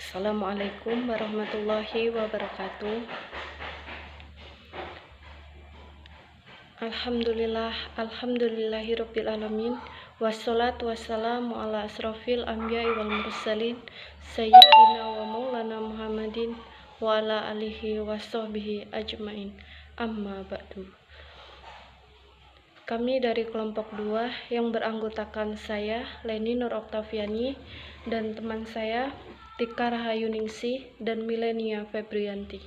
Assalamualaikum warahmatullahi wabarakatuh. Alhamdulillahirabbil alamin. Wassalatu wassalamu ala asrofil anbiya'i wal mursalin sayyidina wa maulana Muhammadin wa ala alihi washabbihi ajmain. Amma ba'du. Kami dari kelompok 2 yang beranggotakan saya, Leni Nur Oktaviani, dan teman saya, Tika Rahayuningsi dan Milenia Febrianti.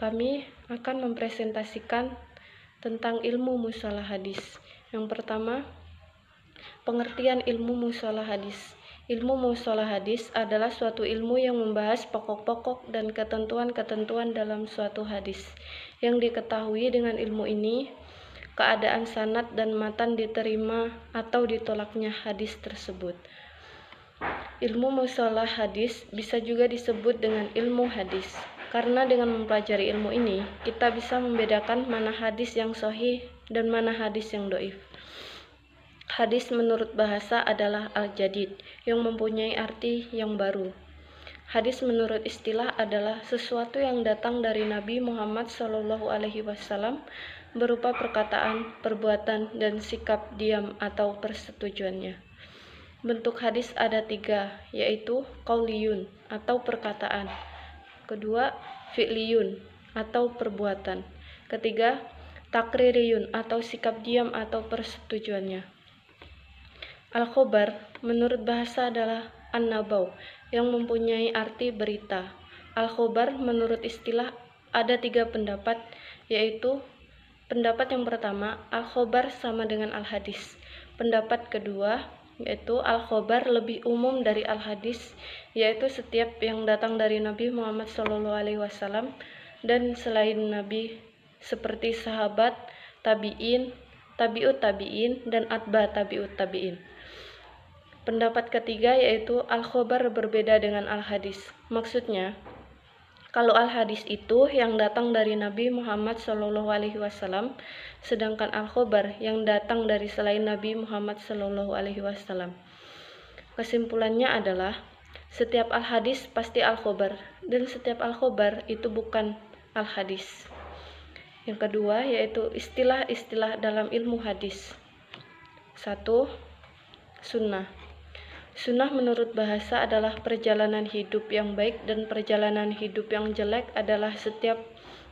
Kami akan mempresentasikan tentang ilmu mustalah hadis. Yang pertama, pengertian ilmu mustalah hadis. Ilmu mustalah hadis adalah suatu ilmu yang membahas pokok-pokok dan ketentuan-ketentuan dalam suatu hadis. Yang diketahui dengan ilmu ini, keadaan sanad dan matan diterima atau ditolaknya hadis tersebut. Ilmu mustalah hadis bisa juga disebut dengan ilmu hadis, karena dengan mempelajari ilmu ini, kita bisa membedakan mana hadis yang sahih dan mana hadis yang dhaif. Hadis menurut bahasa adalah al-jadid, yang mempunyai arti yang baru. Hadis menurut istilah adalah sesuatu yang datang dari Nabi Muhammad SAW berupa perkataan, perbuatan, dan sikap diam atau persetujuannya. Bentuk hadis ada 3, yaitu qauliyun atau perkataan, kedua fi'liyun atau perbuatan, ketiga takririyun atau sikap diam atau persetujuannya. Al-khobar menurut bahasa adalah an-nabau yang mempunyai arti berita. Al-khobar menurut istilah ada 3 pendapat, yaitu pendapat yang pertama, al-khobar sama dengan al-hadis. Pendapat kedua, yaitu al-khobar lebih umum dari al-hadis, yaitu setiap yang datang dari Nabi Muhammad SAW dan selain Nabi seperti sahabat, tabi'in, tabi'ut tabi'in, dan atba tabi'ut tabi'in. Pendapat ketiga yaitu al-khobar berbeda dengan al-hadis. Maksudnya, kalau al-hadis itu yang datang dari Nabi Muhammad SAW, sedangkan al-khobar yang datang dari selain Nabi Muhammad SAW. Kesimpulannya adalah setiap al-hadis pasti al-khobar, dan setiap al-khobar itu bukan al-hadis. Yang kedua yaitu istilah-istilah dalam ilmu hadis. 1. Sunnah. Sunnah menurut bahasa adalah perjalanan hidup yang baik, dan perjalanan hidup yang jelek adalah setiap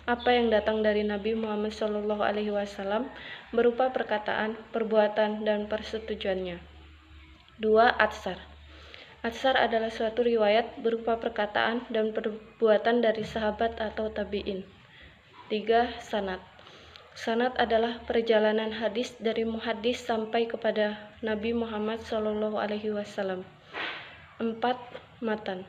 apa yang datang dari Nabi Muhammad SAW berupa perkataan, perbuatan, dan persetujuannya. 2. Atsar. Atsar adalah suatu riwayat berupa perkataan dan perbuatan dari sahabat atau tabi'in. 3. Sanad. Sanad adalah perjalanan hadis dari muhaddis sampai kepada Nabi Muhammad SAW. 4. Matan.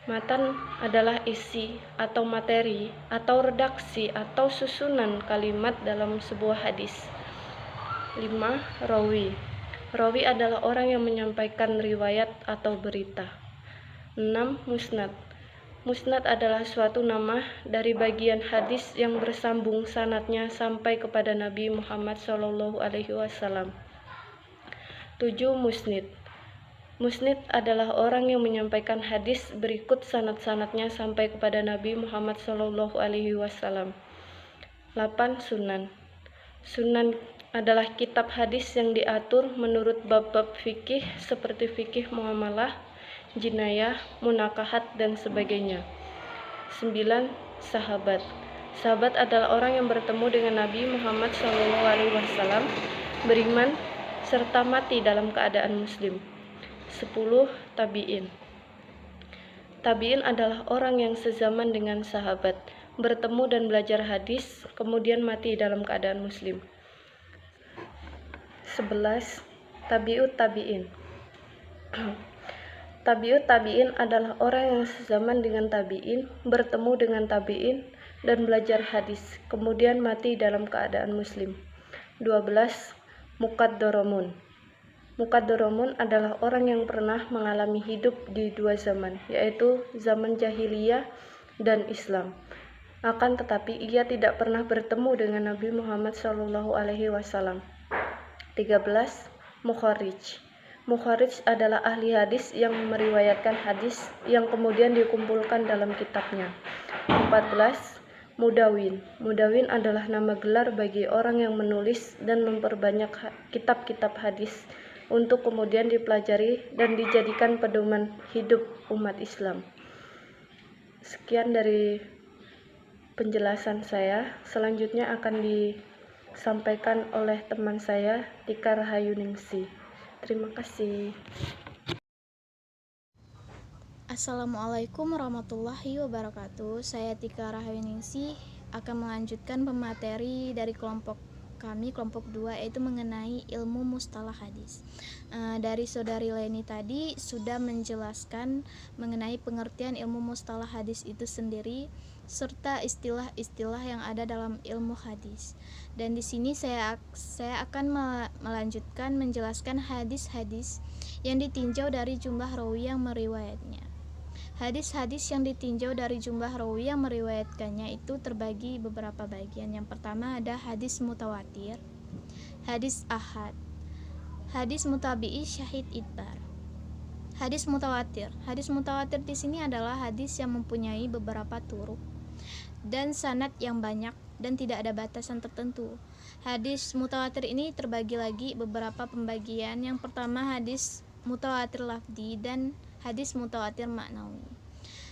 Matan adalah isi atau materi atau redaksi atau susunan kalimat dalam sebuah hadis. 5. Rawi. Rawi adalah orang yang menyampaikan riwayat atau berita. 6. Musnad. Musnad adalah suatu nama dari bagian hadis yang bersambung sanadnya sampai kepada Nabi Muhammad SAW. 7. Musnid. Musnid adalah orang yang menyampaikan hadis berikut sanad-sanadnya sampai kepada Nabi Muhammad SAW. 8. Sunan. Sunan adalah kitab hadis yang diatur menurut bab-bab fikih seperti fikih muamalah, jinayah, munakahat, dan sebagainya. 9. Sahabat. Sahabat adalah orang yang bertemu dengan Nabi Muhammad SAW, beriman, serta mati dalam keadaan muslim. 10. Tabi'in. Tabi'in adalah orang yang sezaman dengan sahabat, bertemu dan belajar hadis, kemudian mati dalam keadaan muslim. 11. Tabi'ut tabi'in. Tabi'ut tabi'in adalah orang yang sezaman dengan tabi'in, bertemu dengan tabi'in, dan belajar hadis, kemudian mati dalam keadaan muslim. 12. Muqaddaramun. Muqaddaramun adalah orang yang pernah mengalami hidup di 2 zaman, yaitu zaman jahiliyah dan Islam. Akan tetapi ia tidak pernah bertemu dengan Nabi Muhammad SAW. 13. Mukharrij. Mukharrij adalah ahli hadis yang meriwayatkan hadis yang kemudian dikumpulkan dalam kitabnya. 14. Mudawin. Mudawin adalah nama gelar bagi orang yang menulis dan memperbanyak kitab-kitab hadis untuk kemudian dipelajari dan dijadikan pedoman hidup umat Islam. Sekian dari penjelasan saya. Selanjutnya akan disampaikan oleh teman saya, Tika Rahayuningsi. Terima kasih. Assalamualaikum warahmatullahi wabarakatuh. Saya Tika Rahayuningsi akan melanjutkan pemateri dari kelompok 2, yaitu mengenai ilmu mustalah hadis. Dari saudari Leni tadi sudah menjelaskan mengenai pengertian ilmu mustalah hadis itu sendiri serta istilah-istilah yang ada dalam ilmu hadis. Dan di sini saya akan melanjutkan menjelaskan hadis-hadis yang ditinjau dari jumlah rawi yang meriwayatnya. Hadis-hadis yang ditinjau dari jumlah rawi yang meriwayatkannya itu terbagi beberapa bagian. Yang pertama ada hadis mutawatir, hadis ahad, hadis mutabi'i, syahid, itbar. Hadis mutawatir di sini adalah hadis yang mempunyai beberapa turuk dan sanad yang banyak dan tidak ada batasan tertentu. Hadis mutawatir ini terbagi lagi beberapa pembagian. Yang pertama hadis mutawatir lafzi dan hadis mutawatir maknawi.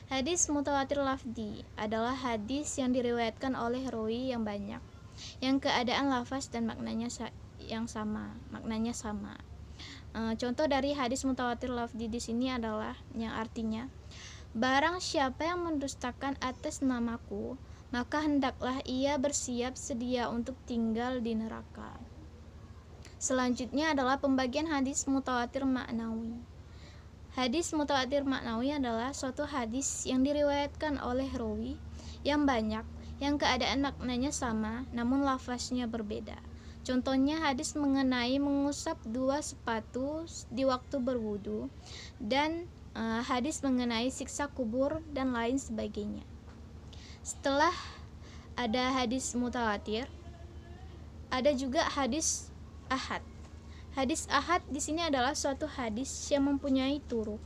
Hadis mutawatir lafzi adalah hadis yang diriwayatkan oleh rawi yang banyak, yang keadaan lafaz dan maknanya sama. Contoh dari hadis mutawatir lafzi di sini adalah yang artinya, barang siapa yang mendustakan atas namaku, maka hendaklah ia bersiap sedia untuk tinggal di neraka. Selanjutnya adalah pembagian hadis mutawatir maknawi. Hadis mutawatir maknawi adalah suatu hadis yang diriwayatkan oleh rawi yang banyak, yang keadaan maknanya sama namun lafaznya berbeda. Contohnya hadis mengenai mengusap 2 sepatu di waktu berwudu, dan hadis mengenai siksa kubur dan lain sebagainya. Setelah ada hadis mutawatir, ada juga hadis ahad. Hadis ahad di sini adalah suatu hadis yang mempunyai turuk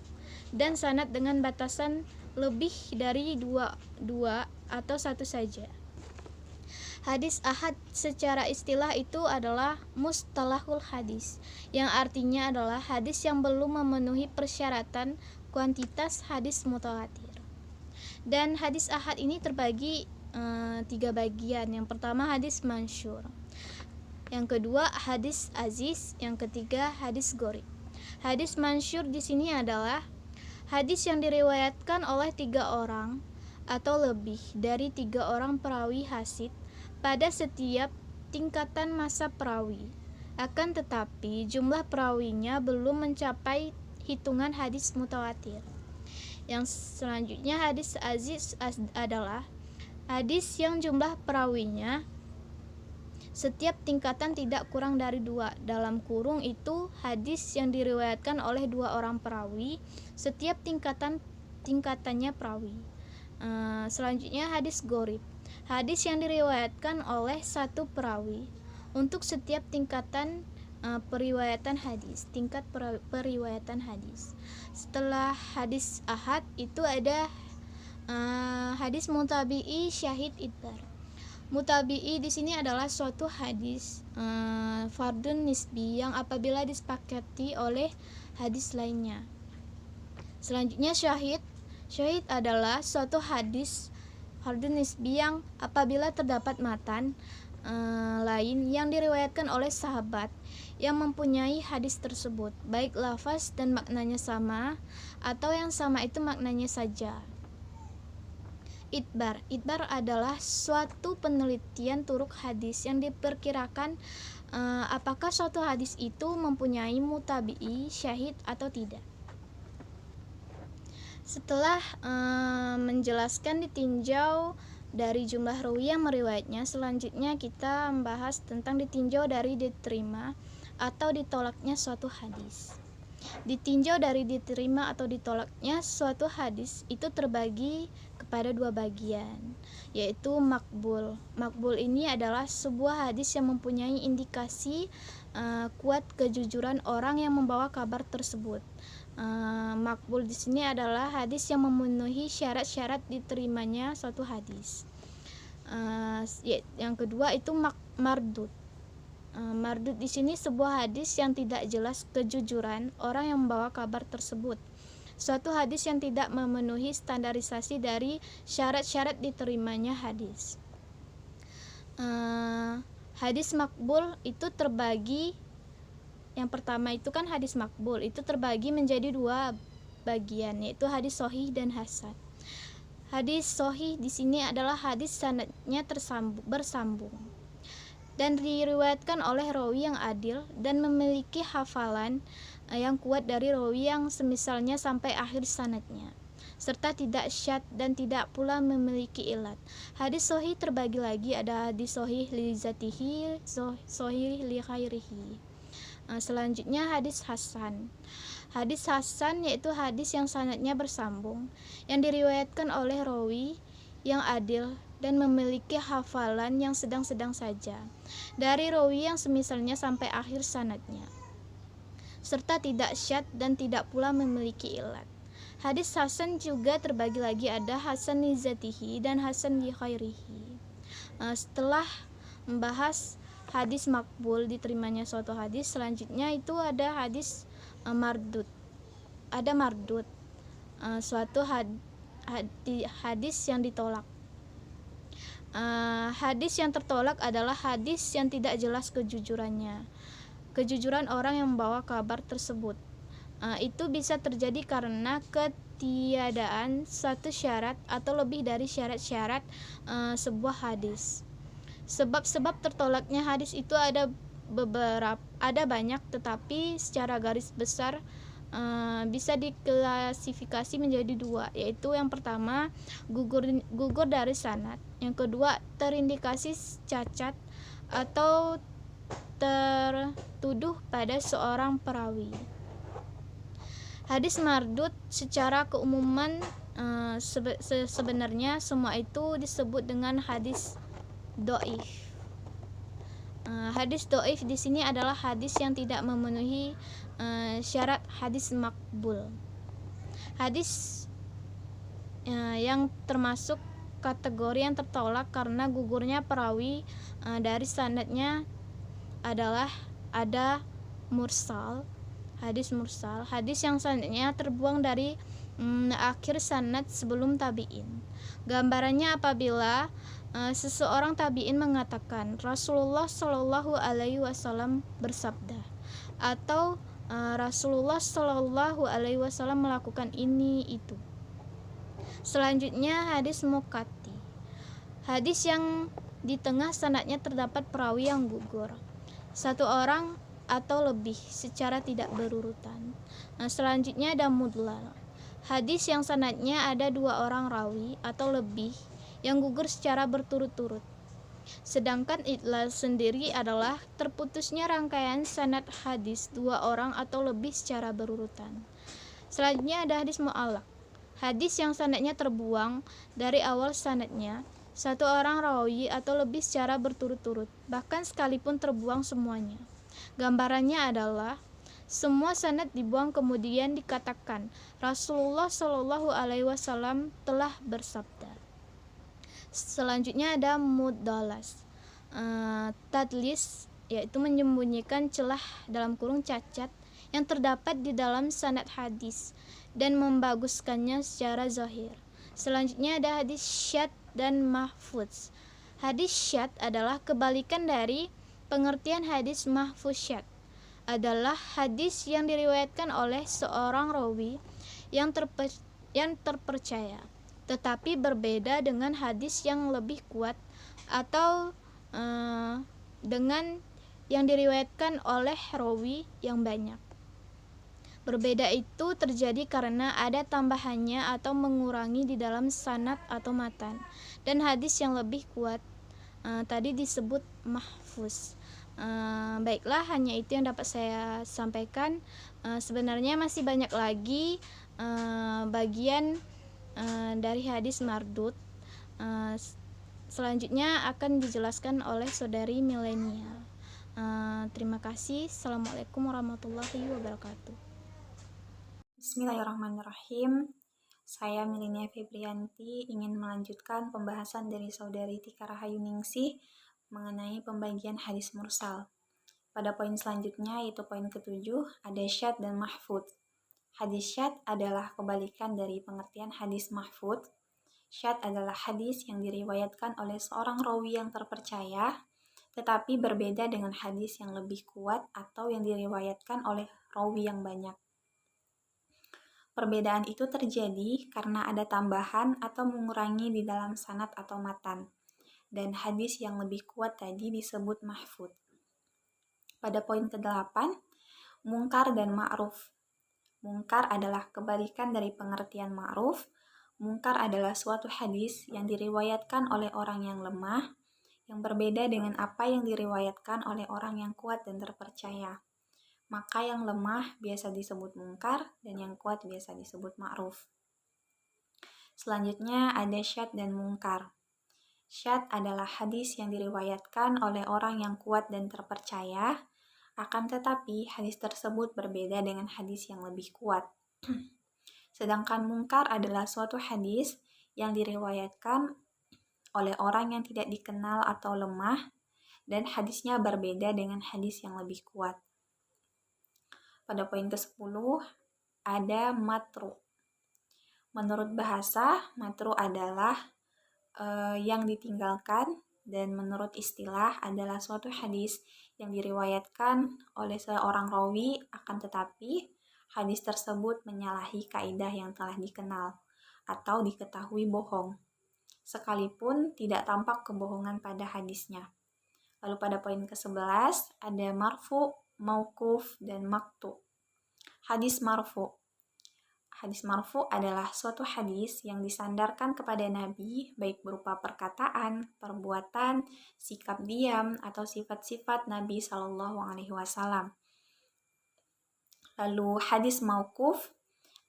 dan sanad dengan batasan lebih dari dua atau satu saja. Hadis ahad secara istilah itu adalah mustalahul hadis, yang artinya adalah hadis yang belum memenuhi persyaratan kuantitas hadis mutawatir. Dan hadis ahad ini terbagi 3 bagian. Yang pertama hadis mansyur, yang kedua hadis aziz, yang ketiga hadis gharib. Hadis mansyur di sini adalah hadis yang diriwayatkan oleh 3 orang atau lebih dari 3 orang perawi hasid pada setiap tingkatan masa perawi. Akan tetapi jumlah perawinya belum mencapai hitungan hadis mutawatir. Yang selanjutnya hadis aziz adalah hadis yang jumlah perawinya setiap tingkatan tidak kurang dari 2. Dalam kurung itu hadis yang diriwayatkan oleh 2 orang perawi setiap tingkatannya perawi. Selanjutnya hadis gharib, hadis yang diriwayatkan oleh 1 perawi untuk setiap tingkatan periwayatan hadis, tingkat periwayatan hadis. Setelah hadis ahad itu ada hadis mutabi'i, syahid, itbar. Mutabi'i di sini adalah suatu hadis fardun nisbi yang apabila disepakati oleh hadis lainnya. Selanjutnya syahid adalah suatu hadis fardun nisbi yang apabila terdapat matan lain yang diriwayatkan oleh sahabat yang mempunyai hadis tersebut, baik lafaz dan maknanya sama atau yang sama itu maknanya saja. Itbar adalah suatu penelitian turuk hadis yang diperkirakan apakah suatu hadis itu mempunyai mutabi'i, syahid atau tidak. Setelah menjelaskan ditinjau dari jumlah rawi yang meriwayatnya, selanjutnya kita membahas tentang ditinjau dari diterima atau ditolaknya suatu hadis. Ditinjau dari diterima atau ditolaknya suatu hadis itu terbagi kepada 2 bagian, yaitu makbul. Makbul ini adalah sebuah hadis yang mempunyai indikasi kuat kejujuran orang yang membawa kabar tersebut. Makbul di sini adalah hadis yang memenuhi syarat-syarat diterimanya suatu hadis. Yang kedua itu mardud. Mardud di sini sebuah hadis yang tidak jelas kejujuran orang yang membawa kabar tersebut. Suatu hadis yang tidak memenuhi standarisasi dari syarat-syarat diterimanya hadis. Hadis makbul itu terbagi, yang pertama itu kan hadis makbul itu terbagi menjadi dua bagian, yaitu hadis sahih dan hasan. Hadis sahih di sini adalah hadis sanadnya bersambung dan diriwayatkan oleh rawi yang adil dan memiliki hafalan yang kuat dari rawi yang semisalnya sampai akhir sanadnya, serta tidak syadz dan tidak pula memiliki ilat. Hadis sahih terbagi lagi, ada hadis sahih li zatihi, sahih li khairihi. Selanjutnya hadis hasan. Hadis hasan yaitu hadis yang sanadnya bersambung, yang diriwayatkan oleh rawi yang adil dan memiliki hafalan yang sedang-sedang saja dari rawi yang semisalnya sampai akhir sanadnya, serta tidak syadz dan tidak pula memiliki ilat. Hadis hasan juga terbagi lagi, ada hasan li zatihi dan hasan li khairihi. Setelah membahas hadis makbul diterimanya suatu hadis, selanjutnya itu ada hadis mardud. Ada mardud, suatu hadis yang ditolak. Hadis yang tertolak adalah hadis yang tidak jelas kejujuran orang yang membawa kabar tersebut. Itu bisa terjadi karena ketiadaan satu syarat atau lebih dari syarat-syarat sebuah hadis. Sebab-sebab tertolaknya hadis itu ada banyak, tetapi secara garis besar bisa diklasifikasi menjadi dua, yaitu yang pertama gugur dari sanad, yang kedua terindikasi cacat atau tertuduh pada seorang perawi. Hadis mardud secara keumuman sebenarnya semua itu disebut dengan hadis dhaif. Hadis dhaif di sini adalah hadis yang tidak memenuhi syarat hadis makbul. Hadis yang termasuk kategori yang tertolak karena gugurnya perawi dari sanadnya adalah ada mursal. Hadis mursal, hadis yang sanadnya terbuang dari akhir sanad sebelum tabi'in. Gambarannya apabila seseorang tabi'in mengatakan Rasulullah Shallallahu Alaihi Wasallam bersabda, atau Rasulullah Shallallahu Alaihi Wasallam melakukan ini itu. Selanjutnya hadis mukati, hadis yang di tengah sanadnya terdapat perawi yang gugur, satu orang atau lebih secara tidak berurutan. Selanjutnya ada mudlal, hadis yang sanadnya ada dua orang rawi atau lebih yang gugur secara berturut-turut. Sedangkan idlal sendiri adalah terputusnya rangkaian sanad hadis dua orang atau lebih secara berurutan. Selanjutnya ada hadis mu'allaq, hadis yang sanadnya terbuang dari awal sanadnya satu orang rawi atau lebih secara berturut-turut, bahkan sekalipun terbuang semuanya. Gambarannya adalah semua sanad dibuang kemudian dikatakan Rasulullah Shallallahu Alaihi Wasallam telah bersabda. Selanjutnya ada mudallas, tadlis yaitu menyembunyikan celah dalam kurung cacat yang terdapat di dalam sanad hadis dan membaguskannya secara zahir. Selanjutnya ada hadis syadz dan mahfuz. Hadis syadz adalah kebalikan dari pengertian hadis mahfuz. Syadz adalah hadis yang diriwayatkan oleh seorang rawi yang terpercaya, tetapi berbeda dengan hadis yang lebih kuat atau dengan yang diriwayatkan oleh rawi yang banyak. Berbeda itu terjadi karena ada tambahannya atau mengurangi di dalam sanad atau matan, dan hadis yang lebih kuat tadi disebut mahfuz. Baiklah, hanya itu yang dapat saya sampaikan. Sebenarnya masih banyak lagi bagian dari hadis mardud. Selanjutnya akan dijelaskan oleh saudari milenial. Terima kasih. Assalamualaikum warahmatullahi wabarakatuh. Bismillahirrahmanirrahim. Saya Milinia Febrianti ingin melanjutkan pembahasan dari Saudari Tika Rahayu Ningsih mengenai pembagian hadis mursal. Pada poin selanjutnya, yaitu poin ke-7, ada syadz dan mahfudz. Hadis syadz adalah kebalikan dari pengertian hadis mahfudz. Syadz adalah hadis yang diriwayatkan oleh seorang rawi yang terpercaya, tetapi berbeda dengan hadis yang lebih kuat atau yang diriwayatkan oleh rawi yang banyak. Perbedaan itu terjadi karena ada tambahan atau mengurangi di dalam sanad atau matan, dan hadis yang lebih kuat tadi disebut mahfudz. Pada poin ke-8, mungkar dan ma'ruf. Mungkar adalah kebalikan dari pengertian ma'ruf. Mungkar adalah suatu hadis yang diriwayatkan oleh orang yang lemah, yang berbeda dengan apa yang diriwayatkan oleh orang yang kuat dan terpercaya. Maka yang lemah biasa disebut mungkar dan yang kuat biasa disebut ma'ruf. Selanjutnya ada syadz dan mungkar. Syadz adalah hadis yang diriwayatkan oleh orang yang kuat dan terpercaya, akan tetapi hadis tersebut berbeda dengan hadis yang lebih kuat. Sedangkan mungkar adalah suatu hadis yang diriwayatkan oleh orang yang tidak dikenal atau lemah, dan hadisnya berbeda dengan hadis yang lebih kuat. Pada poin ke-10 ada matru. Menurut bahasa, matru adalah yang ditinggalkan, dan menurut istilah adalah suatu hadis yang diriwayatkan oleh seorang rawi, akan tetapi hadis tersebut menyalahi kaidah yang telah dikenal atau diketahui bohong, sekalipun tidak tampak kebohongan pada hadisnya. Lalu pada poin ke-11 ada marfu, mauquf, dan maktu. Hadis marfu. Hadis marfu adalah suatu hadis yang disandarkan kepada Nabi, baik berupa perkataan, perbuatan, sikap diam, atau sifat-sifat Nabi SAW. Lalu hadis mauquf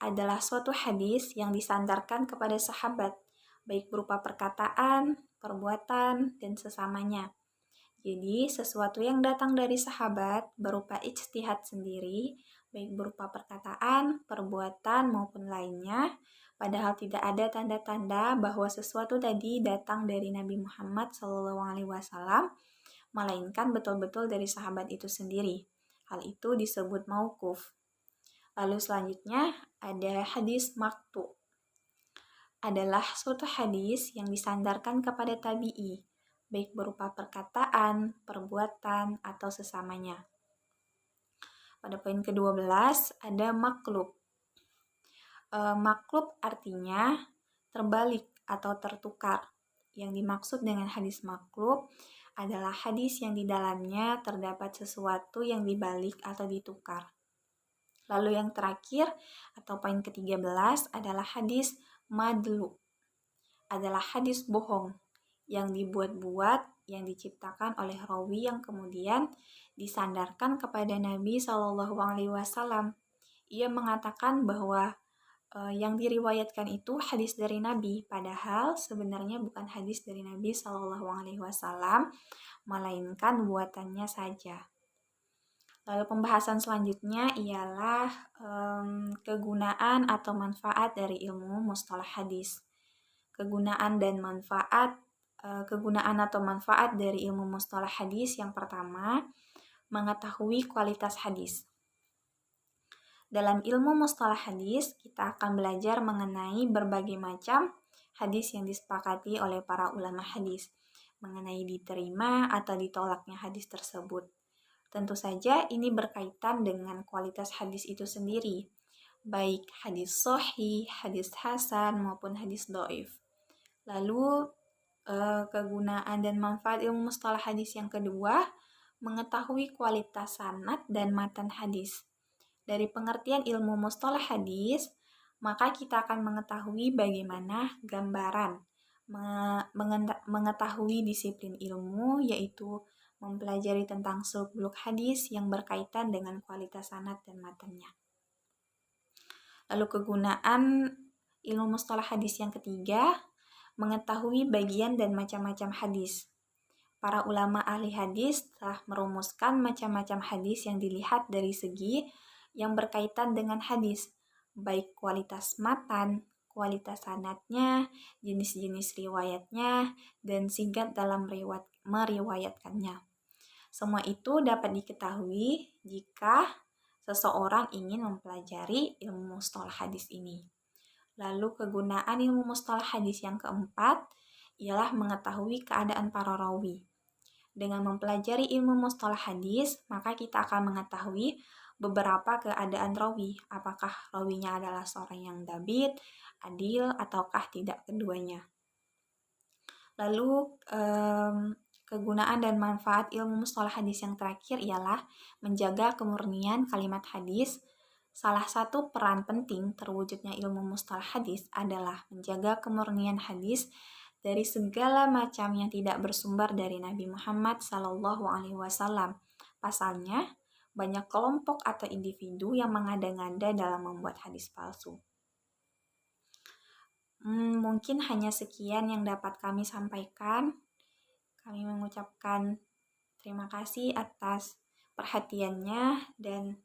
adalah suatu hadis yang disandarkan kepada sahabat, baik berupa perkataan, perbuatan, dan sesamanya. Jadi, sesuatu yang datang dari sahabat berupa ijtihad sendiri, baik berupa perkataan, perbuatan, maupun lainnya, padahal tidak ada tanda-tanda bahwa sesuatu tadi datang dari Nabi Muhammad SAW, melainkan betul-betul dari sahabat itu sendiri. Hal itu disebut mauquf. Lalu selanjutnya ada hadis maktu. Adalah suatu hadis yang disandarkan kepada tabi'i, baik berupa perkataan, perbuatan, atau sesamanya. Pada poin ke-12 ada maklub. Maklub artinya terbalik atau tertukar. Yang dimaksud dengan hadis maklub adalah hadis yang di dalamnya terdapat sesuatu yang dibalik atau ditukar. Lalu yang terakhir atau poin ke-13 adalah hadis madlu. Adalah hadis bohong yang dibuat-buat, yang diciptakan oleh rawi yang kemudian disandarkan kepada Nabi SAW. Ia mengatakan bahwa yang diriwayatkan itu hadis dari Nabi, padahal sebenarnya bukan hadis dari Nabi SAW, melainkan buatannya saja. Lalu pembahasan selanjutnya ialah kegunaan atau manfaat dari ilmu mustalah hadis. Kegunaan atau manfaat dari ilmu mustalah hadis yang pertama, mengetahui kualitas hadis. Dalam ilmu mustalah hadis, kita akan belajar mengenai berbagai macam hadis yang disepakati oleh para ulama hadis, mengenai diterima atau ditolaknya hadis tersebut. Tentu saja ini berkaitan dengan kualitas hadis itu sendiri, baik hadis sahih, hadis hasan, maupun hadis dhaif. Lalu kegunaan dan manfaat ilmu mustalah hadis yang kedua, mengetahui kualitas sanad dan matan hadis. Dari pengertian ilmu mustalah hadis, maka kita akan mengetahui bagaimana gambaran mengetahui disiplin ilmu, yaitu mempelajari tentang seluk-beluk hadis yang berkaitan dengan kualitas sanad dan matannya. Lalu kegunaan ilmu mustalah hadis yang ketiga, mengetahui bagian dan macam-macam hadis. Para ulama ahli hadis telah merumuskan macam-macam hadis yang dilihat dari segi yang berkaitan dengan hadis, baik kualitas matan, kualitas sanadnya, jenis-jenis riwayatnya, dan singkat dalam meriwayatkannya. Semua itu dapat diketahui jika seseorang ingin mempelajari ilmu mustalah hadis ini. Lalu kegunaan ilmu mustalah hadis yang keempat ialah mengetahui keadaan para rawi. Dengan mempelajari ilmu mustalah hadis, maka kita akan mengetahui beberapa keadaan rawi. Apakah rawinya adalah seorang yang dabit, adil, ataukah tidak keduanya. Lalu kegunaan dan manfaat ilmu mustalah hadis yang terakhir ialah menjaga kemurnian kalimat hadis. Salah satu peran penting terwujudnya ilmu mustalah hadis adalah menjaga kemurnian hadis dari segala macam yang tidak bersumber dari Nabi Muhammad SAW. Pasalnya, banyak kelompok atau individu yang mengada-ngada dalam membuat hadis palsu. Mungkin hanya sekian yang dapat kami sampaikan. Kami mengucapkan terima kasih atas perhatiannya, dan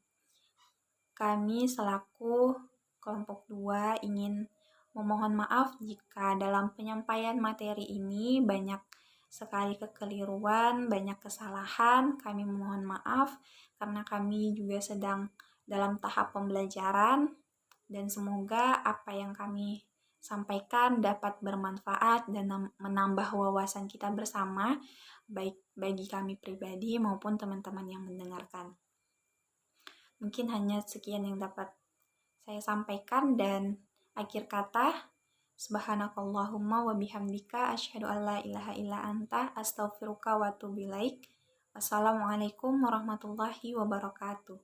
kami selaku kelompok 2 ingin memohon maaf jika dalam penyampaian materi ini banyak sekali kekeliruan, banyak kesalahan. Kami memohon maaf karena kami juga sedang dalam tahap pembelajaran, dan semoga apa yang kami sampaikan dapat bermanfaat dan menambah wawasan kita bersama, baik bagi kami pribadi maupun teman-teman yang mendengarkan. Mungkin hanya sekian yang dapat saya sampaikan, dan akhir kata, subhanakallahumma wa bihamdika asyhadu an la ilaha illa anta astaghfiruka wa atubu ilaik. Wassalamualaikum warahmatullahi wabarakatuh.